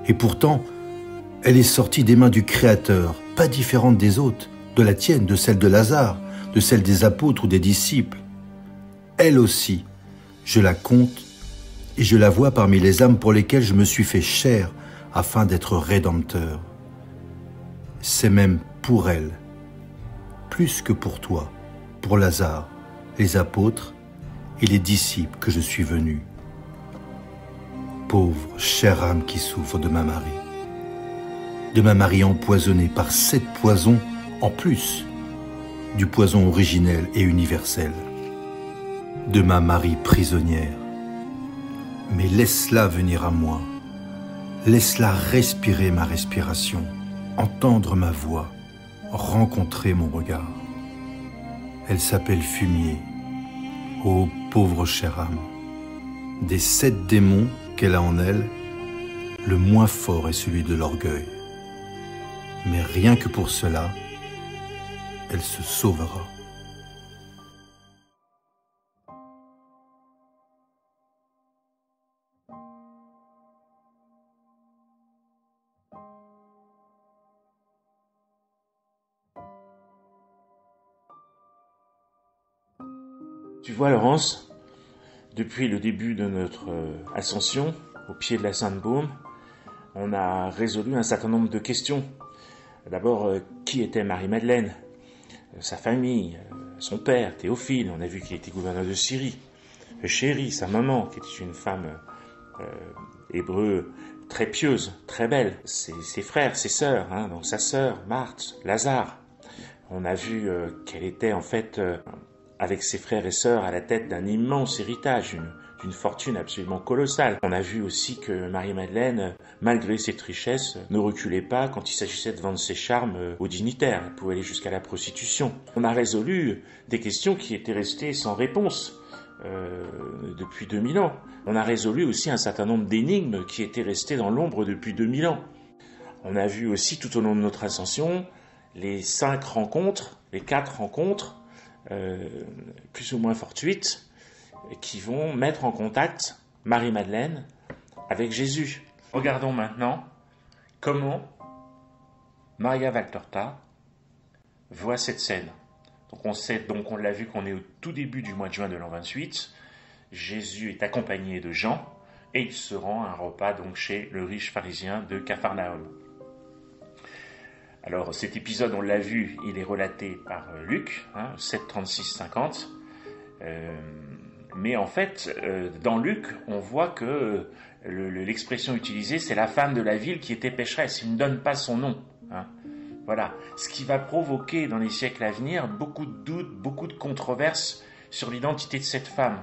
Et pourtant, elle est sortie des mains du Créateur, pas différente des autres, de la tienne, de celle de Lazare, de celle des apôtres ou des disciples. Elle aussi, je la compte et je la vois parmi les âmes pour lesquelles je me suis fait chair afin d'être rédempteur. C'est même pour elle, plus que pour toi, pour Lazare, les apôtres et les disciples que je suis venu. Pauvre, chère âme qui souffre de ma Marie empoisonnée par 7 poisons en plus du poison originel et universel, de ma Marie prisonnière. Mais laisse-la venir à moi, laisse-la respirer ma respiration, entendre ma voix, rencontrer mon regard. Elle s'appelle Fumier, ô pauvre chère âme. Des 7 démons qu'elle a en elle, le moins fort est celui de l'orgueil. Mais rien que pour cela, elle se sauvera. Tu vois, Laurence, depuis le début de notre ascension, au pied de la Sainte-Baume, on a résolu un certain nombre de questions. D'abord, qui était Marie-Madeleine ? Sa famille, son père, Théophile, on a vu qu'il était gouverneur de Syrie. Chérie, sa maman, qui était une femme hébreu très pieuse, très belle. Ses frères, ses sœurs, donc sa sœur, Marthe, Lazare. On a vu qu'elle était en fait, avec ses frères et sœurs, à la tête d'un immense héritage, d'une fortune absolument colossale. On a vu aussi que Marie-Madeleine, malgré cette richesse, ne reculait pas quand il s'agissait de vendre ses charmes aux dignitaires. Elle pouvait aller jusqu'à la prostitution. On a résolu des questions qui étaient restées sans réponse depuis 2000 ans. On a résolu aussi un certain nombre d'énigmes qui étaient restées dans l'ombre depuis 2000 ans. On a vu aussi tout au long de notre ascension les 4 rencontres, plus ou moins fortuites, qui vont mettre en contact Marie-Madeleine avec Jésus. Regardons maintenant comment Maria Valtorta voit cette scène. Donc on l'a vu qu'on est au tout début du mois de juin de l'an 28. Jésus est accompagné de Jean et il se rend à un repas donc chez le riche pharisien de Capharnaüm. Alors cet épisode, on l'a vu, il est relaté par Luc, 7, 36, 50. Mais en fait, dans Luc, on voit que l'expression utilisée, c'est la femme de la ville qui était pécheresse. Il ne donne pas son nom. Voilà. Ce qui va provoquer dans les siècles à venir beaucoup de doutes, beaucoup de controverses sur l'identité de cette femme.